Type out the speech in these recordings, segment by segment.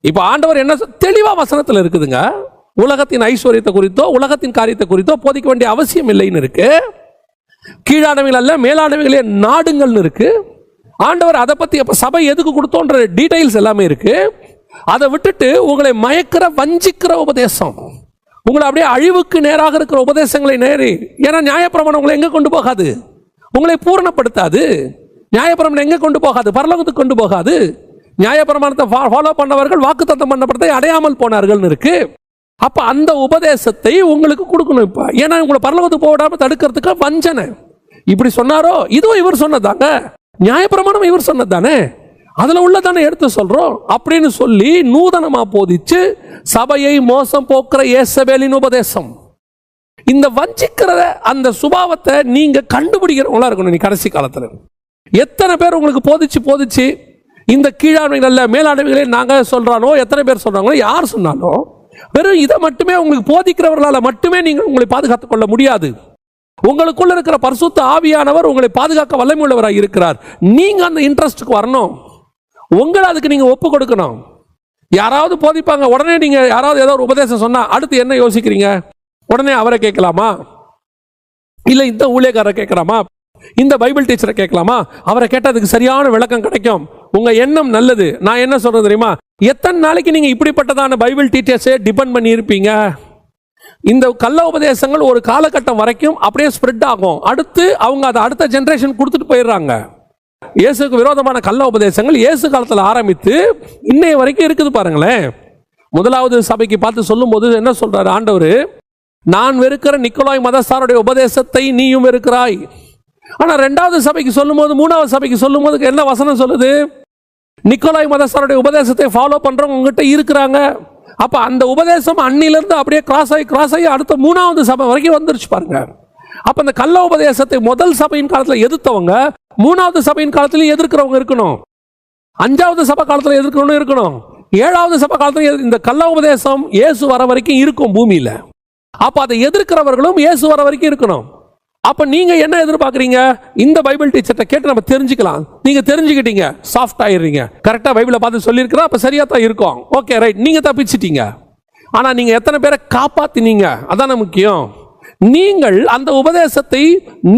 இப்ப ஆண்டவர் என்ன தெளிவா வசனத்தில் இருக்குதுங்க. உலகத்தின் ஐஸ்வர்யத்தை குறித்தோ உலகத்தின் காரியத்தை குறித்தோ போதிக்க வேண்டிய அவசியம் இல்லைன்னு இருக்கு. கீழானவைகள் அல்ல மேலானவைகளே நாடுங்கள்னு இருக்கு. ஆண்டவர் அதை பத்தி சபை எதுக்கு கொடுத்தோன்ற டீடைல்ஸ் எல்லாமே இருக்கு. அதை விட்டுட்டு உங்களை மயக்கிற வஞ்சிக்கிற உபதேசம், உங்களை அப்படியே அழிவுக்கு நேராக இருக்கிற உபதேசங்களை நேரி, ஏன்னா நியாயப்பிரமாணம் உங்களை எங்க கொண்டு போகாது, உங்களை பூரணப்படுத்தாது. நியாயப்பிரமாணம் எங்க கொண்டு போகாது, பரலோகத்துக்கு கொண்டு போகாது. நியாயப்பிரமாணத்தை ஃபாலோ பண்ணவர்கள் வாக்குத்தத்தம் பண்ணப்பட்டதை அடையாமல் போனார்கள் இருக்கு. அப்ப அந்த உபதேசத்தை உங்களுக்கு கொடுக்கணும். இப்ப ஏன்னா உங்களை பரலோகத்துக்கு போடாம தடுக்கிறதுக்கு வஞ்சனை. இப்படி சொன்னாரோ, இதுவும் இவர் சொன்னதாங்க, நியாயப்பிரமாணம் இவர் சொன்னதானே, அதுல உள்ளதானே எடுத்து சொல்றோம் அப்படின்னு சொல்லி நூதனமா போதிச்சு சபையை மோசம் போக்குற இயேசபேலின் உபதேசம். இந்த வஞ்சிக்கிற அந்த சுபாவத்தை நீங்க கண்டுபிடிக்கிறவங்களா இருக்கணும். நீ கடைசி காலத்துல எத்தனை பேர் உங்களுக்கு போதிச்சு இந்த கீழாண்மைகள் அல்ல மேலாண்மைகளே நாங்க சொல்றானோ, எத்தனை பேர் சொல்றாங்களோ, யார் சொன்னாலும் வெறும் இதை மட்டுமே உங்களுக்கு போதிக்கிறவர்களால் மட்டுமே நீங்கள் உங்களை பாதுகாத்துக் கொள்ள முடியாது. உங்களுக்குள்ள இருக்கிற பரிசுத்த ஆவியானவர் உங்களை பாதுகாக்க வல்லமை உள்ளவராக இருக்கிறார். நீங்க அந்த இன்ட்ரெஸ்டுக்கு வரணும். உங்களை அதுக்கு நீங்க ஒப்பு கொடுக்கணும். யாராவது போதிப்பாங்க, உடனே நீங்க யாராவது ஏதோ ஒரு உபதேசம் சொன்னா அடுத்து என்ன யோசிக்கிறீங்க? உடனே அவரை கேட்கலாமா, இல்ல இந்த ஊழியக்காரரை கேட்கலாமா, இந்த பைபிள் டீச்சரை கேட்கலாமா? அவரை கேட்டதுக்கு சரியான விளக்கம் கிடைக்கும். உங்க எண்ணம் நல்லது. நான் என்ன சொல்றது தெரியுமா, எத்தனை நாளைக்கு நீங்க இப்படிப்பட்டதான பைபிள் டீச்சர்ஸே டிபெண்ட் பண்ணி இருப்பீங்க? இந்த கள்ள உபதேசங்கள் ஒரு காலகட்டம் வரைக்கும் அப்படியே ஸ்ப்ரெட் ஆகும். அடுத்து அவங்க அதை அடுத்த ஜெனரேஷன் கொடுத்துட்டு போயிடுறாங்க. இயேசுக்கு விரோதமான கள்ள உபதேசங்கள் இயேசு காலத்தில் ஆரம்பித்து இன்னைய வரைக்கும் இருக்குது பாருங்களேன். முதலாவது சபைக்கு பார்த்து சொல்லும் போது என்ன சொல்றாரு ஆண்டவர், நான் வெறுக்கிற நிக்கோலாய் மதஸ்தாருடைய உபதேசத்தை நீயும் வெறுக்கிறாய். ஆனா ரெண்டாவது சபைக்கு சொல்லும் போது, மூணாவது சபைக்கு சொல்லும் போது என்ன வசனம் சொல்லுது? நிக்கோலாய் மதஸ்தாருடைய உபதேசத்தை ஃபாலோ பண்றவங்க உங்ககிட்ட இருக்கிறாங்க. அப்ப அந்த உபதேசம் அன்னிலிருந்து அப்படியே கிராஸ் ஆகி அடுத்த மூணாவது சபை வரைக்கும் வந்துருச்சு பாருங்க. அப்ப அந்த கள்ள உபதேசத்தை முதல் சபையின் காலத்தில் எதிர்த்தவங்க மூணாவது சபையின் காலத்திலும் எதிர்க்கிறவங்க இருக்கணும். அஞ்சாவது சபை காலத்தில் எதிர்க்கிறவங்க இருக்கணும். ஏழாவது சபை காலத்தில் இந்த கள்ள உபதேசம் இயேசு வர வரைக்கும் இருக்கும் பூமியில. அப்ப அதை எதிர்க்கிறவர்களும் இயேசு வர வரைக்கும் இருக்கணும். அப்ப நீங்க என்ன எதிர்பார்க்கறீங்க? இந்த பைபிள் டீச்சர்ட்ட கேட்டு நம்ம தெரிஞ்சுக்கலாம். நீங்க தெரிஞ்சுக்கிட்டீங்க, சாஃப்ட் ஆயிடுறீங்க. கரெக்டா பைபிளை பார்த்து சொல்லியிருக்கிறா, அப்ப சரியா தான் இருக்கும். ஓகே ரைட், நீங்க தப்பிச்சிட்டீங்க. ஆனா நீங்க எத்தனை பேரை காப்பாத்தினீங்க? அதான முக்கியம். நீங்கள் அந்த உபதேசத்தை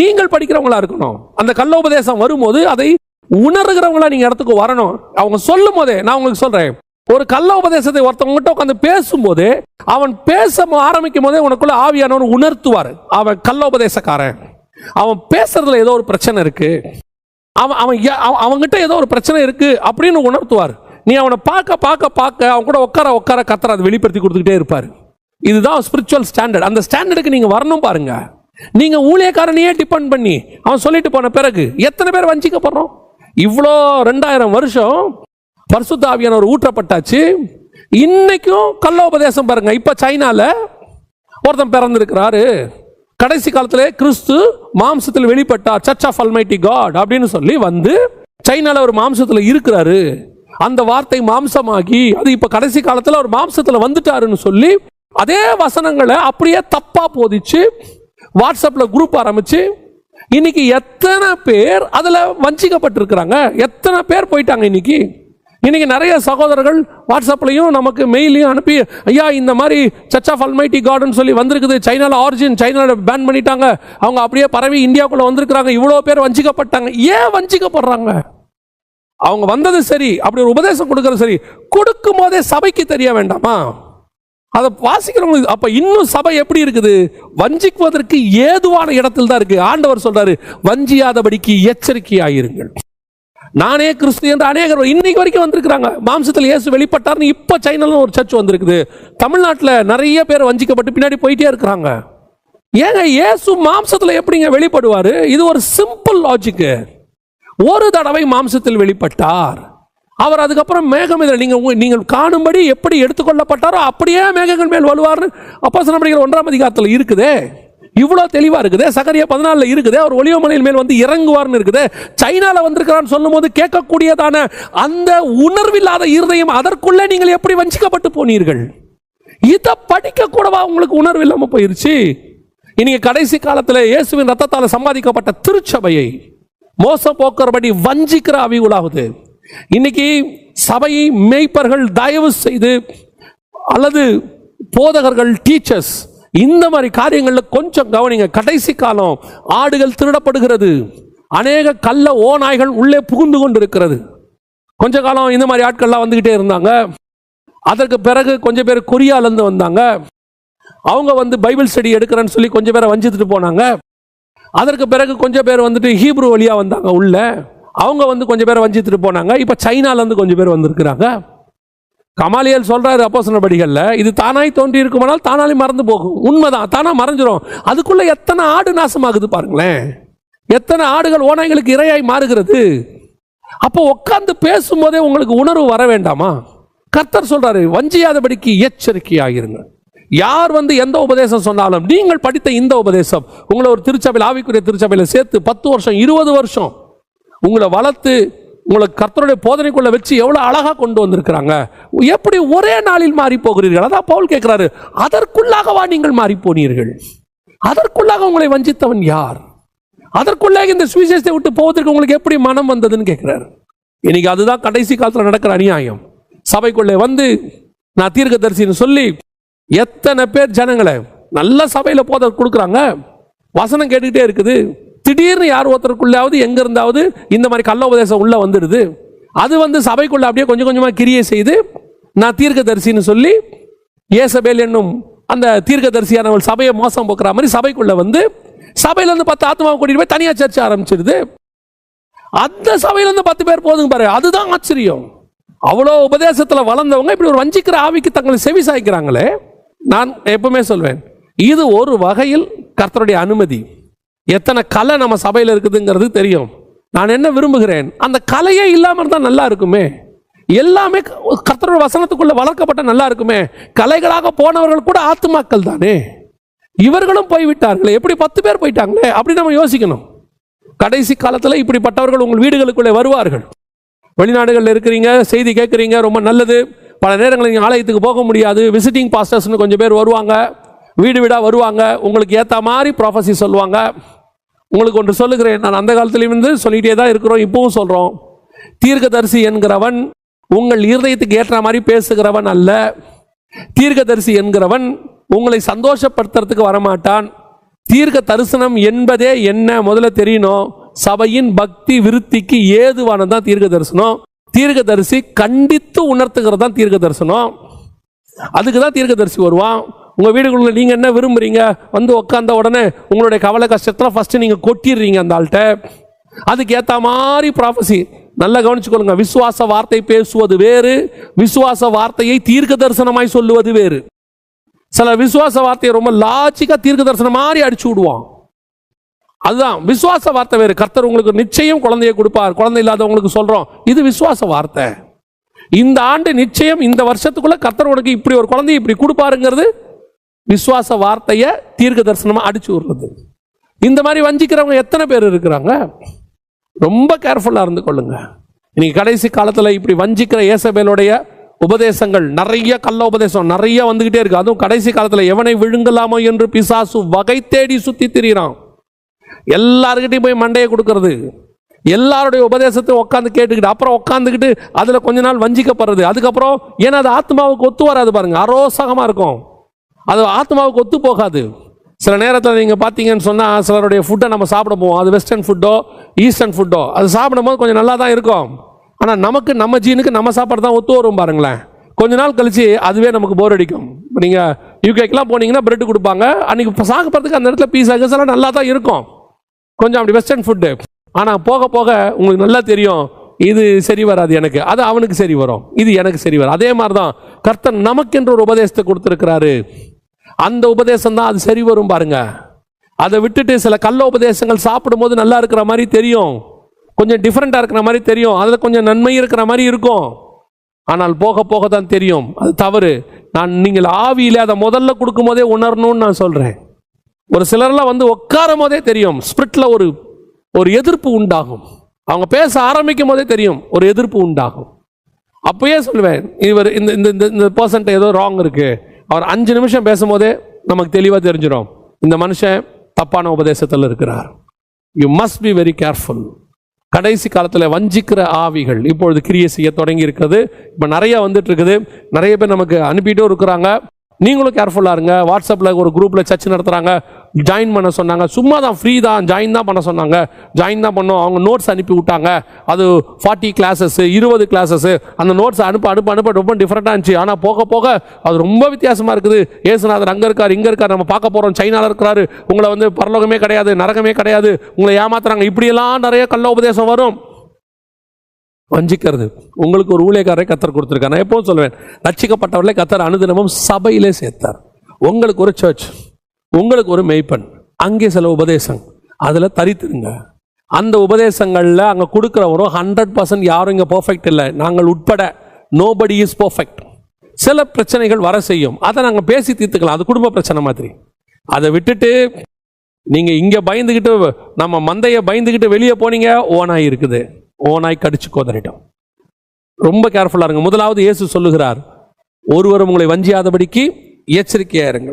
நீங்கள் படிக்கிறவங்களா இருக்கணும். அந்த கள்ள உபதேசம் வரும்போது அதை உணர்கிறவங்களா நீங்க இடத்துக்கு வரணும். அவங்க சொல்லும் போதே நான் உங்களுக்கு சொல்றேன், ஒரு கள்ள உபதேசத்தை ஒருத்தவங்க உட்காந்து பேசும்போது அவன் பேச ஆரம்பிக்கும் போதே உனக்குள்ள ஆவியானவன் உணர்த்துவார். அவன் கள்ள உபதேசக்காரன், அவன் பேசுறதுல ஏதோ ஒரு பிரச்சனை இருக்கு, அவன்கிட்ட ஏதோ ஒரு பிரச்சனை இருக்கு அப்படின்னு உணர்த்துவார். நீ அவனை பார்க்க அவன் கூட உட்கார கத்தர அதை வெளிப்படுத்தி கொடுத்துக்கிட்டே இருப்பார். இதுதான் ஸ்பிரிச்சுவல் ஸ்டாண்டர்ட். அந்த ஸ்டாண்டர்டுக்கு நீங்க வரணும் பாருங்க. நீங்க ஊழியக்காரனையே டிபெண்ட் பண்ணி அவன் சொல்லிட்டு போன பிறகு எத்தனை பேர் வஞ்சிக்கப்படுறோம்? இவ்வளோ 2000 வருஷம் பரிசுத்த ஆவியானவர் ஊற்றப்பட்டாச்சு. இன்னைக்கும் கள்ள உபதேசம் பாருங்க. இப்ப சைனால ஒருத்தன் பிறந்திருக்கிறாரு. கடைசி காலத்திலே கிறிஸ்து மாம்சத்தில் வெளிப்பட்டார், சர்ச் ஆஃப் அல்மைட்டி காட் அப்படின்னு சொல்லி வந்து சைனால ஒரு மாம்சத்தில் இருக்கிறாரு. அந்த வார்த்தை மாம்சமாகி அது இப்ப கடைசி காலத்தில் ஒரு மாம்சத்தில் வந்துட்டாருன்னு சொல்லி அதே வசனங்களை அப்படியே தப்பா போதிச்சு வாட்ஸ்அப்ல குரூப் ஆரம்பிச்சு இன்னைக்கு எத்தனை பேர் அதுல வஞ்சிக்கப்பட்டிருக்கிறாங்க, எத்தனை பேர் போயிட்டாங்க. இன்னைக்கு நிறைய சகோதரர்கள் வாட்ஸ்அப்லையும் நமக்கு மெயிலையும் அனுப்பி, ஐயா இந்த மாதிரி சர்ச் ஆஃப் அல்மைட்டி காட்னு சொல்லி வந்திருக்குது, சைனால ஆரிஜின், சைனால பேன் பண்ணிட்டாங்க, அவங்க அப்படியே பரவி இந்தியாவுக்குள்ள வந்திருக்கிறாங்க, இவ்வளோ பேர் வஞ்சிக்கப்பட்டாங்க. ஏன் வஞ்சிக்கப்படுறாங்க? அவங்க வந்தது சரி, அப்படி ஒரு உபதேசம் கொடுக்கறது சரி, கொடுக்கும் போதே சபைக்கு தெரிய வேண்டாமா? அதை வாசிக்கிறவங்க. அப்ப இன்னும் சபை எப்படி இருக்குது? வஞ்சிக்குவதற்கு ஏதுவான இடத்தில் தான் இருக்கு. ஆண்டவர் சொல்றாரு, வஞ்சியாதபடிக்கு எச்சரிக்கையாயிருங்கள். நானே கிறிஸ்து என்று அநேகர் இன்னைக்கு வரைக்கும் வந்திருக்கிறாங்க. மாம்சத்தில் இயேசு வெளிப்பட்டார்னு இப்ப சைனால ஒரு சர்ச் வந்திருக்குது. தமிழ்நாட்டில் நிறைய பேர் வஞ்சிக்கப்பட்டு பின்னாடி போயிட்டே இருக்கிறாங்க. ஏங்க இயேசு மாம்சத்தில் எப்படிங்க வெளிப்படுவாரு? இது ஒரு சிம்பிள் லாஜிக். ஒரு தடவை மாம்சத்தில் வெளிப்பட்டார், அவர் அதுக்கப்புறம் மேகம் நீங்கள் காணும்படி எப்படி எடுத்துக்கொள்ளப்பட்டாரோ அப்படியே மேகங்கள் மேல் வருவார். அப்போஸ்தலர் நடவடிக்கைகள் 1ஆம் அதிகாரத்தில் இருக்குதே, இவ்வளோ தெளிவா இருக்குதே. சகரியா 14 இருக்குதே, அவர் ஒலிவ மலையின் மேல் வந்து இறங்குவார்னு இருக்குதே. சைனால வந்திருக்கிறான்னு சொல்லும் போது கேட்கக்கூடியதான அந்த உணர்வில்லாத இருதயம், அதற்குள்ளே நீங்கள் எப்படி வஞ்சிக்கப்பட்டு போனீர்கள்? இதை படிக்க கூடவா உங்களுக்கு உணர்வு இல்லாம போயிருச்சு? இன்னைக்கு கடைசி காலத்தில் இயேசுவின் ரத்தத்தால் சம்பாதிக்கப்பட்ட திருச்சபையை மோசம் போக்குறபடி வஞ்சிக்கிற ஆவி உலாவுது. இன்னைக்கு சபை மேய்ப்பர்கள் தயவு செய்து, அல்லது போதகர்கள், டீச்சர்ஸ், இந்த மாதிரி காரியங்களில் கொஞ்சம் கவனிங்க. கடைசி காலம், ஆடுகள் திருடப்படுகிறது, அநேக கள்ள ஓநாய்கள் உள்ளே புகுந்து கொண்டு இருக்கிறது. கொஞ்ச காலம் இந்த மாதிரி ஆட்கள்லாம் வந்துகிட்டே இருந்தாங்க. அதற்கு பிறகு கொஞ்சம் பேர் கொரியாலேருந்து வந்தாங்க. அவங்க பைபிள் ஸ்டடி எடுக்கிறேன்னு சொல்லி கொஞ்சம் பேரை வஞ்சித்துட்டு போனாங்க. அதற்கு பிறகு கொஞ்சம் பேர் ஹீப்ரு வழியாக வந்தாங்க உள்ள. அவங்க கொஞ்சம் பேரை வஞ்சித்துட்டு போனாங்க. இப்போ சைனாலேருந்து கொஞ்சம் பேர் வந்திருக்கிறாங்க. கமாலியல் சொல்றாரு அப்போஸ்தலர் நடபடிகளில், இது தானாய் தோன்றி இருக்குமானால் தானாலே மறந்து போகும். உண்மைதான், தானா மறைஞ்சிரும். அதுக்குள்ள எத்தனை ஆடு நாசமாகுது பாருங்களேன். எத்தனை ஆடுகள் ஓநாய்களுக்கு இரையாய் மாறுகிறது. அப்போ உட்கார்ந்து பேசும்போதே உங்களுக்கு உணர்வு வர வேண்டாமா? கர்த்தர் சொல்றாரு, வஞ்சியாதபடிக்கு எச்சரிக்கையாகிருங்க. யார் எந்த உபதேசம் சொன்னாலும், நீங்கள் படித்த இந்த உபதேசம் உங்களை ஒரு திருச்சபையில், ஆவிக்குரிய திருச்சபையில் சேர்த்து 10 வருஷம் 20 வருஷம் உங்களை வளர்த்து உங்களை கர்த்தருடைய போதனைக்குள்ள வச்சு எவ்வளவு அழகா கொண்டு வந்திருக்கிறாங்க. எப்படி ஒரே நாளில் மாறி போகிறீர்கள்? அதான் பவுல் கேட்கிறாரு, அதற்குள்ளாகவா நீங்கள் மாறி போனீர்கள்? அதற்குள்ளாக உங்களை வஞ்சித்தவன் யார்? அதற்குள்ளாக இந்த சுவிசேஷத்தை விட்டு போவதற்கு உங்களுக்கு எப்படி மனம் வந்ததுன்னு கேட்கிறாரு. இன்னைக்கு அதுதான் கடைசி காலத்தில் நடக்கிற அநியாயம். சபைக்குள்ளே நான் தீர்க்கதரிசின்னு சொல்லி எத்தனை பேர் ஜனங்களை நல்ல சபையில போத கொடுக்குறாங்க, வசனம் கேட்டுக்கிட்டே இருக்குது. திடீர்னு யார் ஒருத்தருக்குள்ளாவது எங்க இருந்தாவது இந்த மாதிரி கள்ள உபதேசம் உள்ள வந்துடுது. அது சபைக்குள்ள அப்படியே கொஞ்சம் கொஞ்சமா கிரியை செய்து, நான் தீர்க்கதரிசின்னு சொல்லி ஏசபேல் என்னும் அந்த தீர்க்கதரிசியானவள் சபையை மோசம் போக்குற மாதிரி சபைக்குள்ள சபையில இருந்து 10 ஆத்மாவை கூட்டிட்டு போய் தனியா சர்ச்சை ஆரம்பிச்சிருது. அந்த சபையில இருந்து 10 பேர் போதுங்க பாரு. அதுதான் ஆச்சரியம். அவ்வளோ உபதேசத்துல வளர்ந்தவங்க இப்படி ஒரு வஞ்சிக்கிற ஆவிக்கு தங்களை செவி சாய்க்கிறாங்களே. நான் எப்பவுமே சொல்வேன், இது ஒரு வகையில் கர்த்தருடைய அனுமதி. எத்தனை கலை நம்ம சபையில் இருக்குதுங்கிறது தெரியும். நான் என்ன விரும்புகிறேன், அந்த கலையே இல்லாமல் இருந்தால் நல்லா இருக்குமே. எல்லாமே கர்த்தருடைய வசனத்துக்குள்ள வளர்க்கப்பட்ட நல்லா இருக்குமே. கலைகளாக போனவர்கள் கூட ஆத்துமாக்கள் தானே. இவர்களும் போய்விட்டார்களே, எப்படி 10 பேர் போயிட்டாங்களே, அப்படி நம்ம யோசிக்கணும். கடைசி காலத்தில் இப்படிப்பட்டவர்கள் உங்கள் வீடுகளுக்குள்ளே வருவார்கள். வெளிநாடுகளில் இருக்கிறீங்க, செய்தி கேட்குறீங்க, ரொம்ப நல்லது. பல நேரங்களில் நீங்கள் ஆலயத்துக்கு போக முடியாது. விசிட்டிங் பாஸ்டர்ஸ்னு கொஞ்சம் பேர் வருவாங்க, வீடு வீடாக வருவாங்க. உங்களுக்கு ஏற்ற மாதிரி ப்ராஃபஸி சொல்லுவாங்க. உங்களுக்கு ஒன்று சொல்லுகிறேன், நான் அந்த காலத்திலேயும் சொல்லிகிட்டே தான் இருக்கிறோம், இப்பவும் சொல்கிறோம். தீர்க்கதரிசி என்கிறவன் உங்கள் இருதயத்துக்கு ஏற்ற மாதிரி பேசுகிறவன் அல்ல. தீர்க்கதரிசி என்கிறவன் உங்களை சந்தோஷப்படுத்துறதுக்கு வரமாட்டான். தீர்க்க தரிசனம் என்பதே என்ன முதல்ல தெரியணும். சபையின் பக்தி விருத்திக்கு ஏதுவானதான் தீர்க்க தரிசனம். தீர்க்கதரிசி கண்டித்து உணர்த்துகிறது தான் தீர்க்க தரிசனம். அதுக்கு தான் தீர்க்கதரிசி வருவான். உங்க வீடுகளுக்குள்ள நீங்க என்ன விரும்புறீங்க, உட்கார்ந்த உடனே உங்களுடைய கவலை கஷ்டத்தில் ஃபர்ஸ்ட் நீங்க கொட்டிடுறீங்க அந்த ஆள்கிட்ட. அதுக்கு ஏற்ற மாதிரி ப்ராஃபஸி நல்லா கவனிச்சுக்கொள்ளுங்க. விசுவாச வார்த்தை பேசுவது வேறு, விசுவாச வார்த்தையை தீர்க்க தரிசனமாய் சொல்லுவது வேறு. சில விசுவாச வார்த்தையை ரொம்ப லாஜிக்கா தீர்க்க தரிசனம் மாதிரி அடிச்சு விடுவான். அதுதான் விசுவாச வார்த்தை வேறு. கர்த்தர் உங்களுக்கு நிச்சயம் குழந்தையை கொடுப்பார், குழந்தை இல்லாதவங்களுக்கு சொல்றோம், இது விசுவாச வார்த்தை. இந்த ஆண்டு நிச்சயம் இந்த வருஷத்துக்குள்ள கர்த்தர் உனக்கு இப்படி ஒரு குழந்தையை இப்படி கொடுப்பாருங்கிறது விசுவாச வார்த்தையை தீர்க்க தரிசனமா அடிச்சு விடுறது. இந்த மாதிரி வஞ்சிக்கிறவங்க எத்தனை பேர் இருக்கிறாங்க? ரொம்ப கேர்ஃபுல்லா இருந்து கொள்ளுங்க. இன்னைக்கு கடைசி காலத்துல இப்படி வஞ்சிக்கிற ஏசபேலுடைய உபதேசங்கள் நிறைய, கள்ள உபதேசம் நிறைய வந்துகிட்டே இருக்கு. அதுவும் கடைசி காலத்துல எவனை விழுங்கலாமோ என்று பிசாசு வகை தேடி சுத்தி திரிகிறான். எல்லாருக்கிட்டையும் போய் மண்டையை கொடுக்கறது, எல்லாருடைய உபதேசத்தை உட்காந்து கேட்டுக்கிட்டு அப்புறம் உட்காந்துக்கிட்டு அதுல கொஞ்ச நாள் வஞ்சிக்கப்படுறது. அதுக்கப்புறம் ஏன்னா அது ஆத்மாவுக்கு ஒத்து வராது பாருங்க, அரோசகமா இருக்கும். அது ஆத்மாவுக்கு ஒத்து போகாது. சில நேரத்தில் நீங்கள் பார்த்தீங்கன்னு சொன்னால் சிலருடைய ஃபுட்டை நம்ம சாப்பிட போவோம். அது வெஸ்டர்ன் ஃபுட்டோ ஈஸ்டர்ன் ஃபுட்டோ அது சாப்பிடும் போது கொஞ்சம் நல்லா தான் இருக்கும். ஆனால் நமக்கு நம்ம ஜீனுக்கு நம்ம சாப்பாடு தான் ஒத்து வரும் பாருங்களேன். கொஞ்ச நாள் கழிச்சு அதுவே நமக்கு போர் அடிக்கும். இப்போ நீங்கள் யூகேக்கெலாம் போனீங்கன்னா பிரெட் கொடுப்பாங்க, அன்றைக்கி சாப்பிட்றதுக்கு அந்த இடத்துல பீஸா கீஸெல்லாம் நல்லா தான் இருக்கும், கொஞ்சம் அப்படி வெஸ்டர்ன் ஃபுட்டு. ஆனால் போக போக உங்களுக்கு நல்லா தெரியும் இது சரி வராது எனக்கு, அது அவனுக்கு சரி வரும், இது எனக்கு சரி வரும். அதே மாதிரி தான் கர்த்தர் நமக்கென்று ஒரு உபதேசத்தை கொடுத்துருக்கிறாரு. அந்த உபதேசம் தான் அது சரி வரும் பாருங்க. அதை விட்டுட்டு சில கள்ள உபதேசங்கள் சாப்பிடும் போது நல்லா இருக்கிற மாதிரி தெரியும், கொஞ்சம் டிஃப்ரெண்டாக இருக்கிற மாதிரி தெரியும், அதில் கொஞ்சம் நன்மை இருக்கிற மாதிரி இருக்கும். ஆனால் போக போக தான் தெரியும் அது தவறு. நீங்கள் ஆவியிலே அதை முதல்ல கொடுக்கும் போதே உணரணும்னு நான் சொல்கிறேன். ஒரு சிலர்லாம் உட்காரும் போதே தெரியும், ஸ்பிரிட்ல ஒரு எதிர்ப்பு உண்டாகும். அவங்க பேச ஆரம்பிக்கும் போதே தெரியும் ஒரு எதிர்ப்பு உண்டாகும். அப்பயே சொல்லுவேன், இவர் இந்த பர்சன்ட் ஏதோ ராங் இருக்கு. அவர் 5 நிமிஷம் பேசும்போதே நமக்கு தெளிவாக தெரிஞ்சிடும் இந்த மனுஷன் தப்பான உபதேசத்தில் இருக்கிறார். You must be very careful. கடைசி காலத்தில் வஞ்சிக்கிற ஆவிகள் இப்பொழுது கிரியை செய்ய தொடங்கி இருக்குது. இப்போ நிறைய வந்துட்டு இருக்குது. நிறைய பேர் நமக்கு அனுப்பிட்டும் இருக்கிறாங்க. நீங்களும் கேர்ஃபுல்லாக இருங்க. வாட்ஸ்அப்பில் ஒரு குரூப்பில் சர்ச் நடத்துகிறாங்க, ஜாயின் பண்ண சொன்னாங்க. சும்மா தான், ஃப்ரீ தான், ஜாயின் தான் பண்ண சொன்னாங்க. ஜாயின் தான் பண்ணோம். அவங்க நோட்ஸ் அனுப்பி விட்டாங்க. அது 40 கிளாஸஸ், 20 கிளாஸஸ். அந்த நோட்ஸ் அனுப்ப ரொம்ப டிஃப்ரெண்ட்டாக இருந்துச்சு. ஆனால் போக போக அது ரொம்ப வித்தியாசமாக இருக்குது. ஏசுநாதர் அங்கே இருக்கார், இங்கே இருக்கார், நம்ம பார்க்க போகிறோம், சைனாவில் இருக்கிறாரு, உங்களை வந்து பரலோகமே கிடையாது, நரகமே கிடையாது, உங்களை ஏமாத்துறாங்க, இப்படியெல்லாம் நிறைய கள்ள உபதேசம் வரும். வஞ்சிக்கிறது. உங்களுக்கு ஒரு ஊழியக்காரரை கத்தர் கொடுத்துருக்கார். நான் எப்பவும் சொல்லுவேன், ரட்சிக்கப்பட்டவர்களே கத்தர் அனுதினமும் சபையிலே சேர்த்தார். உங்களுக்கு ஒரு சர்ச், உங்களுக்கு ஒரு மெய்ப்பன், அங்கே சில உபதேசம், அதில் தரித்துருங்க. அந்த உபதேசங்களில் அங்கே கொடுக்குறவரும் 100% யாரும் இங்கே பர்ஃபெக்ட் இல்லை, நாங்கள் உட்பட. Nobody is perfect. சில பிரச்சனைகள் வர செய்யும், அதை நாங்கள் பேசி தீர்த்துக்கலாம். அது குடும்ப பிரச்சனை மாதிரி. அதை விட்டுட்டு நீங்கள் இங்கே பயந்துக்கிட்டு, நம்ம மந்தையை பயந்துக்கிட்டு வெளியே போனீங்க, ஓனாய் இருக்குது, ஓனாய் கடிச்சு கோதறிட்டோம். ரொம்ப கேர்ஃபுல்லாக இருங்க. முதலாவது இயேசு சொல்லுகிறார், ஒருவரும் உங்களை வஞ்சியாதபடிக்கு எச்சரிக்கையா இருங்கள்.